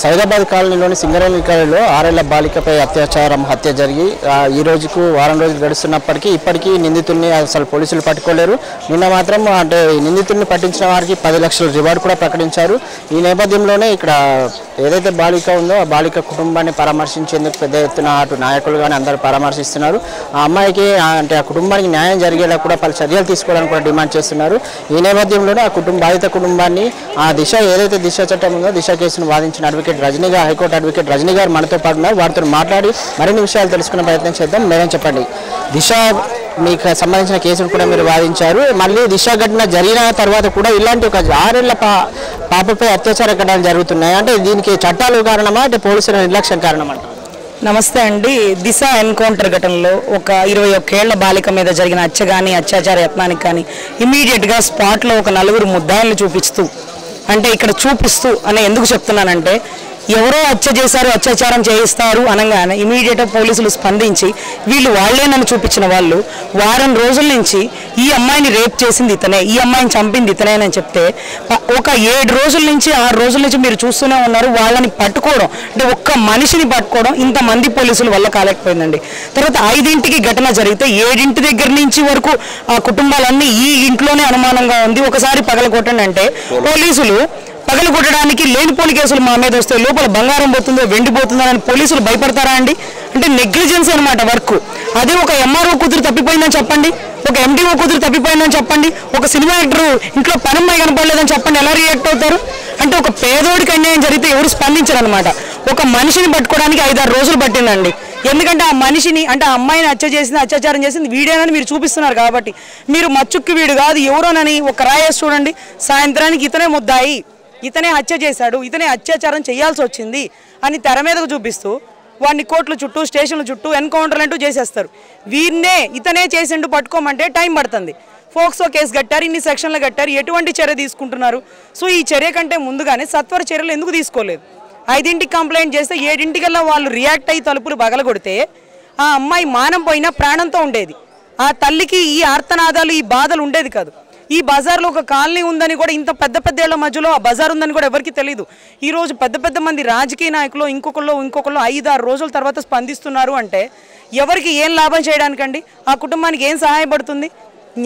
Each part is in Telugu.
సైదాబాద్ కాలనీలోని సింగరేణి కాలనీలో 6 ఏళ్ల బాలికపై హత్య జరిగి ఈ రోజుకు వారం రోజులు గడుస్తున్నప్పటికీ ఇప్పటికీ నిందితుడిని అసలు పోలీసులు పట్టుకోలేరు. నిన్న మాత్రం అంటే నిందితుడిని పట్టించిన వారికి 10 లక్షల రివార్డు కూడా ప్రకటించారు. ఈ నేపథ్యంలోనే ఇక్కడ ఏదైతే బాలిక ఉందో ఆ బాలిక కుటుంబాన్ని పరామర్శించేందుకు పెద్ద ఎత్తున అటు నాయకులు కానీ అందరూ పరామర్శిస్తున్నారు. ఆ అమ్మాయికి అంటే ఆ కుటుంబానికి న్యాయం జరిగేలా కూడా పలు చర్యలు తీసుకోవడానికి కూడా డిమాండ్ చేస్తున్నారు. ఈ నేపథ్యంలోనే ఆ బాధిత కుటుంబాన్ని ఆ దిశ ఏదైతే దిశ చట్టం ఉందో దిశ కేసును వాదించిన హైకోర్టు అడ్వకేట్ రజనీ గారు మనతో పాటు ఉన్నారు. వారితో మాట్లాడి మరిన్ని విషయాలు తెలుసుకునే ప్రయత్నం చేద్దాం. మేడం చెప్పండి, దిశ మీకు సంబంధించిన కేసును కూడా మీరు వాదించారు. మళ్ళీ దిశ ఘటన జరిగిన తర్వాత కూడా ఇలాంటి ఒక 6 ఏళ్ల పాపపై అత్యాచార ఘటనలు జరుగుతున్నాయి. అంటే దీనికి చట్టాలు కారణమా అంటే పోలీసుల నిర్లక్ష్యం కారణమా? నమస్తే అండి. దిశ ఎన్కౌంటర్ ఘటనలో ఒక 21 ఏళ్ల బాలిక మీద జరిగిన హత్య కానీ అత్యాచార యత్నానికి కానీ ఇమీడియట్గా స్పాట్లో ఒక 4 ముద్దాయిల్ని చూపిస్తూ అంటే ఇక్కడ చూపిస్తూ అని ఎందుకు చెప్తున్నానంటే ఎవరో హత్య చేశారు అత్యాచారం చేయిస్తారు అనగానే ఇమీడియట్గా పోలీసులు స్పందించి వాళ్ళే నన్ను చూపించిన వాళ్ళు వారం రోజుల నుంచి ఈ అమ్మాయిని రేప్ చేసింది ఇతనే, ఈ అమ్మాయిని చంపింది ఇతనే అని చెప్తే ఒక 7 రోజుల నుంచి 6 రోజుల నుంచి మీరు చూస్తూనే ఉన్నారు. వాళ్ళని పట్టుకోవడం అంటే ఒక్క మనిషిని పట్టుకోవడం ఇంతమంది పోలీసుల వల్ల కాలేకపోయిందండి. తర్వాత 5ంటికి ఘటన జరిగితే 7 దగ్గర నుంచి వరకు ఆ కుటుంబాలన్నీ ఈ ఇంట్లోనే అనుమానంగా ఉంది. ఒకసారి పగలగొట్టండి అంటే పోలీసులు పగలు కొట్టడానికి లేనిపోని కేసులు మా మీద వస్తే లోపల బంగారం పోతుందో వెండి పోతుందో అని పోలీసులు భయపడతారా అండి? అంటే నెగ్లిజెన్స్ అనమాట వర్క్. అదే ఒక ఎంఆర్ఓ కూతురు తప్పిపోయిందని చెప్పండి, ఒక ఎండిఓ కూతురు తప్పిపోయిందని చెప్పండి, ఒక సినిమా యాక్టర్ ఇంట్లో పనమ్మాయి కనపడలేదని చెప్పండి, ఎలా రియాక్ట్ అవుతారు? అంటే ఒక పేదోడికి అన్యాయం జరిగితే ఎవరు స్పందించరు అనమాట. ఒక మనిషిని పట్టుకోవడానికి 5-6 రోజులు పట్టిందండి. ఎందుకంటే ఆ మనిషిని అంటే ఆ అమ్మాయిని అత్యాచారం చేసింది వీడేనని మీరు చూపిస్తున్నారు కాబట్టి మీరు మచ్చుక్కి వీడు కాదు ఎవరోనని ఒక రాయేసి చూడండి. సాయంత్రానికి ఇతనే ముద్దాయి, ఇతనే హత్య చేశాడు, ఇతనే అత్యాచారం చేయాల్సి వచ్చింది అని తెర మీదకు చూపిస్తూ వాడిని కోర్టుల చుట్టూ స్టేషన్ల చుట్టూ ఎన్కౌంటర్లు అంటూ చేసేస్తారు. వీరినే ఇతనే చేసిండు పట్టుకోమంటే టైం పడుతుంది. ఫోక్సో కేసు కట్టారు, ఇన్ని సెక్షన్లు కట్టారు, ఎటువంటి చర్య తీసుకుంటున్నారు? సో ఈ చర్య కంటే ముందుగానే సత్వర చర్యలు ఎందుకు తీసుకోలేదు? 5ంటికి కంప్లైంట్ చేస్తే 7ంటికల్లా వాళ్ళు రియాక్ట్ అయ్యి తలుపులు పగలగొడితే ఆ అమ్మాయి మానం పోయినా ప్రాణంతో ఉండేది. ఆ తల్లికి ఈ ఆర్తనాదాలు ఈ బాధలు ఉండేది కాదు. ఈ బజార్లో ఒక కాలనీ ఉందని కూడా ఇంత పెద్ద ఏళ్ల మధ్యలో ఆ బజార్ ఉందని కూడా ఎవరికి తెలియదు. ఈరోజు పెద్ద మంది రాజకీయ నాయకులు ఇంకొకళ్ళు 5-6 రోజుల తర్వాత స్పందిస్తున్నారు అంటే ఎవరికి ఏం లాభం చేయడానికండి? ఆ కుటుంబానికి ఏం సహాయపడుతుంది?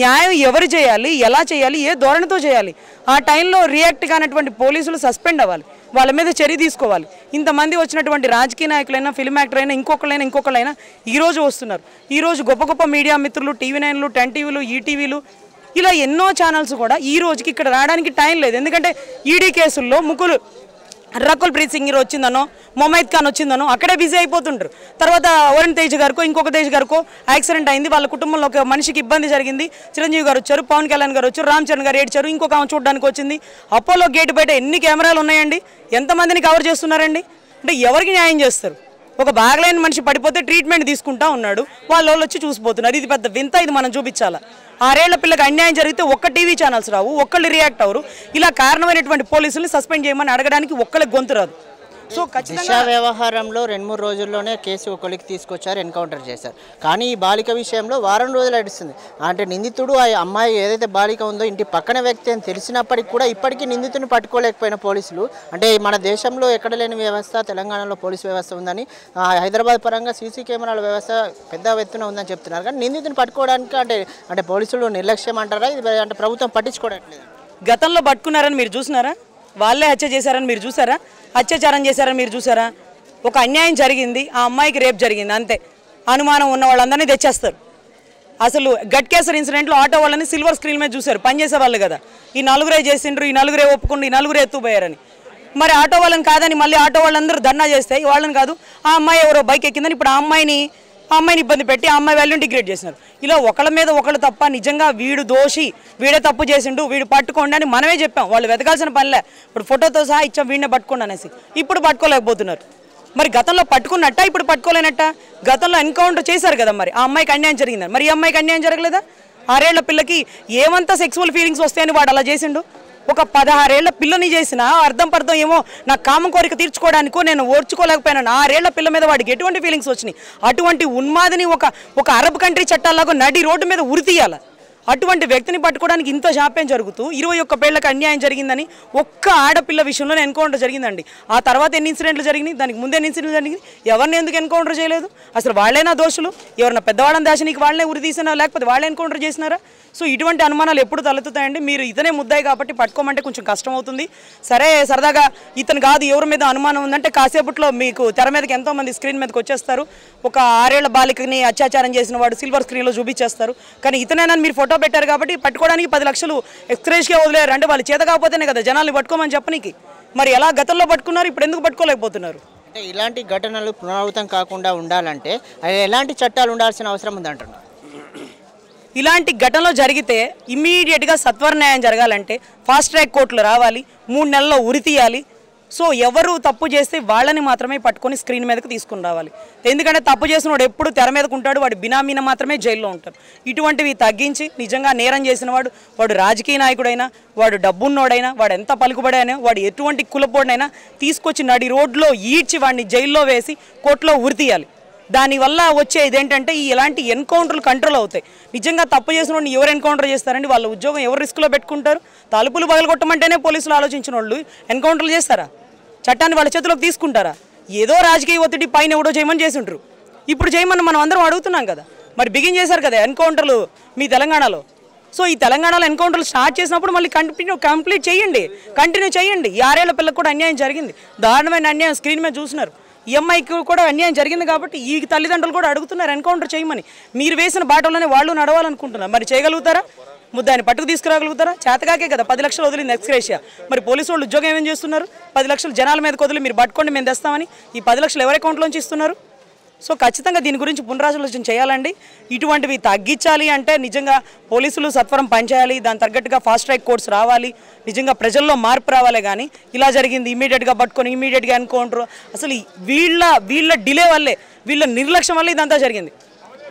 న్యాయం ఎవరు చేయాలి, ఎలా చేయాలి, ఏ ధోరణితో చేయాలి? ఆ టైంలో రియాక్ట్ కానటువంటి పోలీసులు సస్పెండ్ అవ్వాలి, వాళ్ళ మీద చర్య తీసుకోవాలి. ఇంతమంది వచ్చినటువంటి రాజకీయ నాయకులైనా ఫిల్మ్ యాక్టర్ అయినా ఇంకొకళ్ళైనా ఈరోజు వస్తున్నారు. ఈరోజు గొప్ప మీడియా మిత్రులు టీవీ 9లు 10 టీవీలు ఈటీవీలు ఇలా ఎన్నో ఛానల్స్ కూడా ఈ రోజుకి ఇక్కడ రావడానికి టైం లేదు. ఎందుకంటే ఈడీ కేసుల్లో రకుల్ ప్రీత్ సింగ్ వచ్చిందనో మొమైద్ ఖాన్ వచ్చిందనో అక్కడే బిజీ అయిపోతుంటారు. తర్వాత వరుణ్ తేజ్ గారికో ఇంకొక తేజ్ గారికో యాక్సిడెంట్ అయింది, వాళ్ళ కుటుంబంలో ఒక మనిషికి ఇబ్బంది జరిగింది, చిరంజీవి గారు వచ్చారు, పవన్ కళ్యాణ్ గారు వచ్చారు, రామ్ చరణ్ గారు ఏడ్చారు, ఇంకొక ఆమె చూడడానికి వచ్చింది. అపోలో గేట్ బయట ఎన్ని కెమెరాలు ఉన్నాయండి? ఎంతమందిని కవర్ చేస్తున్నారండి? అంటే ఎవరికి న్యాయం చేస్తారు? ఒక బాగలేని మనిషి పడిపోతే ట్రీట్మెంట్ తీసుకుంటా ఉన్నాడు, వాళ్ళు వచ్చి చూసిపోతున్నారు. ఇది పెద్ద వింత, ఇది మనం చూపించాలా? 6 ఏళ్ల పిల్లకి అన్యాయం జరిగితే ఒక్క టీవీ ఛానల్స్ రావు, ఒక్కళ్ళు రియాక్ట్ అవ్వరు. ఇలా కారణమైనటువంటి పోలీసుల్ని సస్పెండ్ చేయమని అడగడానికి ఒక్కళ్ళకి గొంతు రాదు. సో దిశ వ్యవహారంలో 2-3 రోజుల్లోనే కేసు ఒకరికి తీసుకొచ్చారు, ఎన్కౌంటర్ చేశారు. కానీ ఈ బాలిక విషయంలో వారం రోజులు నడుస్తుంది. అంటే నిందితుడు ఆ అమ్మాయి ఏదైతే బాలిక ఉందో ఇంటి పక్కన వ్యక్తి అని తెలిసినప్పటికీ కూడా ఇప్పటికీ నిందితుడిని పట్టుకోలేకపోయిన పోలీసులు, అంటే మన దేశంలో ఎక్కడ లేని వ్యవస్థ తెలంగాణలో పోలీసు వ్యవస్థ ఉందని, హైదరాబాద్ పరంగా సీసీ కెమెరాల వ్యవస్థ పెద్ద ఎత్తున ఉందని చెప్తున్నారు. కానీ నిందితుని పట్టుకోవడానికి అంటే పోలీసులు నిర్లక్ష్యం అంటారా? ఇది అంటే ప్రభుత్వం పట్టించుకోవడం లేదు. గతంలో పట్టుకున్నారని మీరు చూసినారా? వాళ్ళే హత్య చేశారని మీరు చూసారా? అత్యాచారం చేశారని మీరు చూసారా? ఒక అన్యాయం జరిగింది, ఆ అమ్మాయికి రేప్ జరిగింది, అంతే. అనుమానం ఉన్న వాళ్ళందరినీ తెచ్చేస్తారు. అసలు గట్కేసర్ ఇన్సిడెంట్లో ఆటో వాళ్ళని సిల్వర్ స్క్రీన్ మీద చూశారు, పనిచేసే వాళ్ళు కదా. ఈ 4 చేసిండ్రు, ఈ 4 ఒప్పుకుండు, ఈ 4 ఎత్తుపోయారని. మరి ఆటో వాళ్ళని కాదని మళ్ళీ ఆటో వాళ్ళందరూ ధర్నా చేస్తే వాళ్ళని కాదు, ఆ అమ్మాయి ఎవరో బైక్ ఎక్కిందని ఇప్పుడు ఆ అమ్మాయిని ఇబ్బంది పెట్టి ఆ అమ్మాయి వాల్యూని డిగ్రేడ్ చేసినారు. ఇలా ఒకళ్ళ మీద ఒకళ్ళు తప్ప నిజంగా వీడు దోషి, వీడే తప్పు చేసిండు, వీడు పట్టుకోండి అని మనమే చెప్పాం. వాళ్ళు వెతకాల్సిన పనిలే. ఇప్పుడు ఫోటోతో సహా ఇచ్చాం వీడినే పట్టుకోండి అనేసి. ఇప్పుడు పట్టుకోలేకపోతున్నారు. మరి గతంలో పట్టుకున్నట్ట, ఇప్పుడు పట్టుకోలేనట్ట? గతంలో ఎన్కౌంటర్ చేశారు కదా, మరి ఆ అమ్మాయికి అన్యాయం జరిగిందని. మరి ఈ అమ్మాయికి అన్యాయం జరగలేదా? 6 ఏళ్ల పిల్లకి ఏమంతా సెక్సువల్ ఫీలింగ్స్ వస్తాయని వాడు అలా చేసిండు? ఒక 16 ఏళ్ల పిల్లని చేసిన అర్థం పర్థం ఏమో నా కామం కోరిక తీర్చుకోవడానికో నేను ఓర్చుకోలేకపోయినాను. 6 ఏళ్ల పిల్ల మీద వాడికి ఎటువంటి ఫీలింగ్స్ వచ్చినాయి? అటువంటి ఉన్మాదిని ఒక అరబ్ కంట్రీ చట్టాలాగా నడి రోడ్డు మీద ఉరితీయాల. అటువంటి వ్యక్తిని పట్టుకోవడానికి ఇంత జాప్యం జరుగుతూ 21 పేళ్లకు అన్యాయం జరిగిందని ఒక్క ఆడపిల్ల విషయంలోనే ఎన్కౌంటర్ జరిగిందండి. ఆ తర్వాత ఎన్ని ఇన్సిడెంట్లు జరిగినాయి, దానికి ముందు ఎన్ని ఇన్సిడెంట్లు జరిగినాయి, ఎవరిని ఎందుకు ఎన్కౌంటర్ చేయలేదు? అసలు వాళ్ళైనా దోషులు? ఎవరైనా పెద్దవాళ్ళని దాచనీకి వాళ్ళనే ఉరి తీసినా లేకపోతే వాళ్ళే ఎన్కౌంటర్ చేసినారా? సో ఇటువంటి అనుమానాలు ఎప్పుడు తలెత్తుతాయండి. మీరు ఇతనే ముద్దాయి కాబట్టి పట్టుకోమంటే కొంచెం కష్టం అవుతుంది. సరే సరదాగా ఇతను కాదు ఎవరి మీద అనుమానం ఉందంటే కాసేపట్లో మీకు తెర మీదకి ఎంతోమంది స్క్రీన్ మీదకి వచ్చేస్తారు. ఒక 6 ఏళ్ల బాలికని అత్యాచారం చేసిన వాడు సిల్వర్ స్క్రీన్లో చూపించేస్తారు. కానీ ఇతనైనా మీరు ఫోటో పెట్టారు కాబట్టి పట్టుకోవడానికి 10 లక్షలు ఎక్స్‌గ్రేషియా వదిలేరు. అంటే వాళ్ళు చేత కాకపోతేనే కదా జనాల్ని పట్టుకోమని చెప్పనీకి. మరి ఎలా గతంలో పట్టుకున్నారు, ఇప్పుడు ఎందుకు పట్టుకోలేకపోతున్నారు? అంటే ఇలాంటి ఘటనలు పునరావృతం కాకుండా ఉండాలంటే ఎలాంటి చట్టాలు ఉండాల్సిన అవసరం ఉందంటున్నారు? ఇలాంటి ఘటనలు జరిగితే ఇమ్మీడియట్గా సత్వర న్యాయం జరగాలంటే ఫాస్ట్ ట్రాక్ కోర్టులు రావాలి, 3 నెలల్లో ఉరి తీయాలి. సో ఎవరు తప్పు చేస్తే వాళ్ళని మాత్రమే పట్టుకొని స్క్రీన్ మీదకి తీసుకుని రావాలి. ఎందుకంటే తప్పు చేసిన వాడు ఎప్పుడు తెర మీదకు ఉంటాడు, వాడు బినామీన మాత్రమే జైల్లో ఉంటారు. ఇటువంటివి తగ్గించి నిజంగా నేరం చేసిన వాడు రాజకీయ నాయకుడైనా, వాడు డబ్బున్నోడైనా, వాడు ఎంత పలుకుబడైనా, వాడు ఎటువంటి కులపోడైనా తీసుకొచ్చి నడి రోడ్లో ఈడ్చి వాడిని జైల్లో వేసి కోర్టులో ఉరి తీయాలి. దానివల్ల వచ్చేది ఏంటంటే ఇలాంటి ఎన్కౌంటర్లు కంట్రోల్ అవుతాయి. నిజంగా తప్పు చేసిన వాడిని ఎవరు ఎన్కౌంటర్ చేస్తారండి? వాళ్ళ ఉద్యోగం ఎవరు రిస్క్లో పెట్టుకుంటారు? తలుపులు పగలగొట్టమంటేనే పోలీసులు ఆలోచించిన వాళ్ళు ఎన్కౌంటర్లు చేస్తారా? చట్టాన్ని వాళ్ళ చేతిలోకి తీసుకుంటారా? ఏదో రాజకీయ ఒత్తిడి పైన ఎవడో చేయమని చేసి ఉంటారు. ఇప్పుడు చేయమని మనం అందరం అడుగుతున్నాం కదా. మరి బిగిన్ చేశారు కదా ఎన్కౌంటర్లు మీ తెలంగాణలో. సో ఈ తెలంగాణలో ఎన్కౌంటర్లు స్టార్ట్ చేసినప్పుడు మళ్ళీ కంప్లీట్ చేయండి, కంటిన్యూ చేయండి. ఈ 6 ఏళ్ల పిల్లలకు కూడా అన్యాయం జరిగింది, దారుణమైన అన్యాయం స్క్రీన్ మీద చూసినారు. ఈఎంఐకి కూడా అన్యాయం జరిగింది కాబట్టి ఈ తల్లిదండ్రులు కూడా అడుగుతున్నారు ఎన్కౌంటర్ చేయమని. మీరు వేసిన బాటలోనే వాళ్ళు నడవాలనుకుంటున్నారు. మరి చేయగలుగుతారా? ముద్దాన్ని పట్టుకు తీసుకురాగలుగుతారా? చేతకాకే కదా 10 లక్షలు వదిలింది ఎక్స్‌గ్రేషియా. మరి పోలీసు వాళ్ళు ఉద్యోగం ఏమేం చేస్తున్నారు? 10 లక్షలు జనాల మీదకి వదిలి మీరు పట్టుకోండి మేము తెస్తామని ఈ 10 లక్షలు ఎవరి అకౌంట్లోంచి ఇస్తున్నారు? సో ఖచ్చితంగా దీని గురించి పునరాలోచన చేయాలండి. ఇటువంటివి తగ్గించాలి అంటే నిజంగా పోలీసులు సత్వరం పనిచేయాలి. దాని తగ్గట్టుగా ఫాస్ట్ ట్రాక్ కోర్ట్స్ రావాలి. నిజంగా ప్రజల్లో మార్పు రావాలి. కానీ ఇలా జరిగింది ఇమీడియట్గా పట్టుకొని ఇమీడియట్గా ఎన్కౌంటర్, అసలు వీళ్ళ డిలే వల్లే, వీళ్ళ నిర్లక్ష్యం వల్ల ఇదంతా జరిగింది.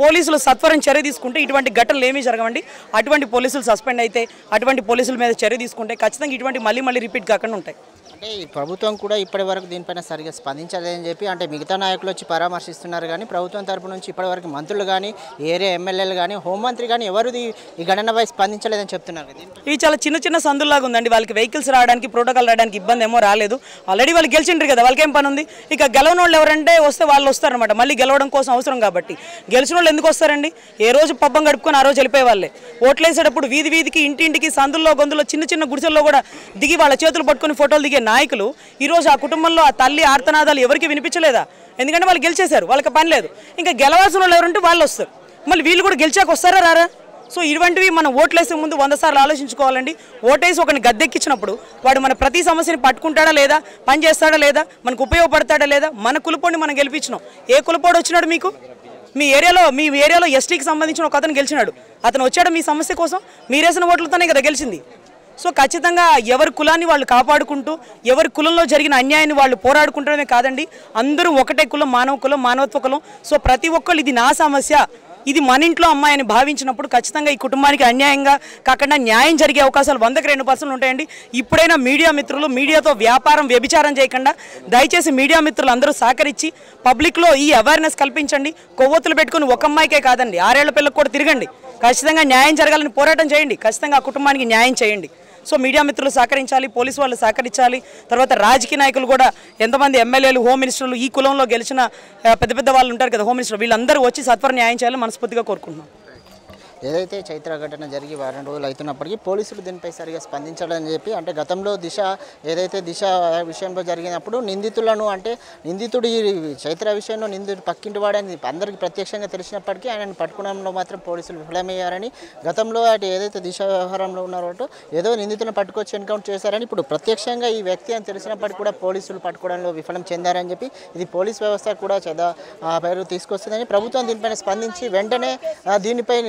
పోలీసులు సత్వరం చర్య తీసుకుంటే ఇటువంటి ఘటనలు ఏమీ జరగవండి. అటువంటి పోలీసులు సస్పెండ్ అయితే, అటువంటి పోలీసుల మీద చర్య తీసుకుంటే ఖచ్చితంగా ఇటువంటి మళ్ళీ రిపీట్ కాకుండా ఉంటాయి. అంటే ఈ ప్రభుత్వం కూడా ఇప్పటి వరకు దీనిపైన సరిగా స్పందించలేదని చెప్పి అంటే మిగతా నాయకులు వచ్చి పరామర్శిస్తున్నారు. కానీ ప్రభుత్వం తరపు నుంచి ఇప్పటివరకు మంత్రులు కానీ, ఏరియా ఎమ్మెల్యేలు కానీ, హోంమంత్రి కానీ ఎవరు ఈ ఘటనపై స్పందించలేదని చెప్తున్నారు. ఇవి చాలా చిన్న సందుల్లాగా ఉందండి. వాళ్ళకి వెహికల్స్ రావడానికి, ప్రోటోకాల్ రావడానికి ఇబ్బంది ఏమో రాలేదు. ఆల్రెడీ వాళ్ళు గెలిచిండ్రు కదా, వాళ్ళకి ఏం పని ఉంది? ఇక గెలవని వాళ్ళు ఎవరంటే వస్తే వాళ్ళు వస్తారనమాట. మళ్ళీ గెలవడం కోసం అవసరం కాబట్టి. గెలిచిన వాళ్ళు ఎందుకు వస్తారండి? ఏ రోజు పబ్బం గడుపుకొని ఆ రోజు వెళ్ళిపోయే వాళ్ళే. ఓట్లేసేటప్పుడు వీధికి, ఇంటింటికి, సందుల్లో గొంతుల్లో, చిన్న గుడిసెల్లో కూడా దిగి వాళ్ళ చేతులు పట్టుకొని ఫోటోలు దిగే నాయకులు ఈరోజు ఆ కుటుంబంలో ఆ తల్లి ఆర్తనాదాలు ఎవరికి వినిపించలేదా? ఎందుకంటే వాళ్ళు గెలిచేశారు, వాళ్ళకి పని లేదు. ఇంకా గెలవాల్సిన వాళ్ళు ఎవరంటే వాళ్ళు వస్తారు. మళ్ళీ వీళ్ళు కూడా గెలిచాక వస్తారా రారా? సో ఇటువంటివి మనం ఓట్లేసే ముందు 100 సార్లు ఆలోచించుకోవాలండి. ఓటేసి ఒకరిని గద్దెక్కించినప్పుడు వాడు మన ప్రతి సమస్యని పట్టుకుంటాడా లేదా, పని చేస్తాడా లేదా, మనకు ఉపయోగపడతాడా లేదా, మన కులపోడిని మనం గెలిపించినాం. ఏ కులపోడు వచ్చినాడు మీకు? మీ ఏరియాలో ఎస్టీకి సంబంధించిన ఒక అతను గెలిచినాడు. అతను వచ్చాడు మీ సమస్య కోసం, మీరేసిన ఓట్లతోనే కదా గెలిచింది. సో ఖచ్చితంగా ఎవరి కులాన్ని వాళ్ళు కాపాడుకుంటూ, ఎవరి కులంలో జరిగిన అన్యాయాన్ని వాళ్ళు పోరాడుకుంటూనే కాదండి. అందరూ ఒకటే కులం, మానవత్వ కులం. సో ప్రతి ఒక్కళ్ళు ఇది నా సమస్య, ఇది మన ఇంట్లో అమ్మాయి అని భావించినప్పుడు ఖచ్చితంగా ఈ కుటుంబానికి అన్యాయంగా కాకుండా న్యాయం జరిగే అవకాశాలు 100కి 2% ఉంటాయండి. ఇప్పుడైనా మీడియా మిత్రులు మీడియాతో వ్యభిచారం చేయకుండా దయచేసి మీడియా మిత్రులు అందరూ సహకరించి పబ్లిక్లో ఈ అవేర్నెస్ కల్పించండి. కొవ్వొత్తులు పెట్టుకుని ఒక అమ్మాయికే కాదండి, 6 ఏళ్ల పిల్లలకు కూడా తిరగండి. ఖచ్చితంగా న్యాయం జరగాలని పోరాటం చేయండి. ఖచ్చితంగా ఆ కుటుంబానికి న్యాయం చేయండి. సో మీడియా మిత్రులు సహకరించాలి, పోలీసు వాళ్ళు సహకరించాలి. తర్వాత రాజకీయ నాయకులు కూడా ఎంతమంది ఎమ్మెల్యేలు, హోమ్ మినిస్టర్లు, ఈ కులంలో గెలిచిన పెద్ద వాళ్ళు ఉంటారు కదా హోమ్ మినిస్టర్, వీళ్ళందరూ వచ్చి సత్వర న్యాయం చేయాలని మనస్ఫూర్తిగా కోరుకుంటున్నాం. ఏదైతే చైత్ర ఘటన జరిగి వారం రోజులు అవుతున్నప్పటికీ పోలీసులు దీనిపై సరిగా స్పందించాలని చెప్పి అంటే గతంలో దిశ విషయంలో జరిగినప్పుడు నిందితులను అంటే నిందితుడు ఈ చైత్ర విషయంలో నిందితుడు పక్కింటి వాడని అందరికీ ప్రత్యక్షంగా తెలిసినప్పటికీ ఆయనను పట్టుకోవడంలో మాత్రం పోలీసులు విఫలమయ్యారని, గతంలో అటు ఏదైతే దిశ వ్యవహారంలో ఉన్నారో ఏదో నిందితులను పట్టుకొచ్చి ఎన్కౌంటర్ చేశారని, ఇప్పుడు ప్రత్యక్షంగా ఈ వ్యక్తి అని తెలిసినప్పటికీ కూడా పోలీసులు పట్టుకోవడంలో విఫలం చెందారని చెప్పి ఇది పోలీస్ వ్యవస్థ కూడా పేరు తీసుకొస్తుందని ప్రభుత్వం దీనిపైన స్పందించి వెంటనే దీనిపై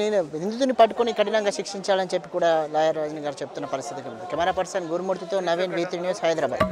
నిందితుని పట్టుకొని కఠినంగా శిక్షించాలని చెప్పి కూడా లాయర్ రజనీ గారు చెప్తున్న పరిస్థితి. కెమెరా పర్సన్ గురుమూర్తితో నవీన్, V3 న్యూస్, హైదరాబాద్.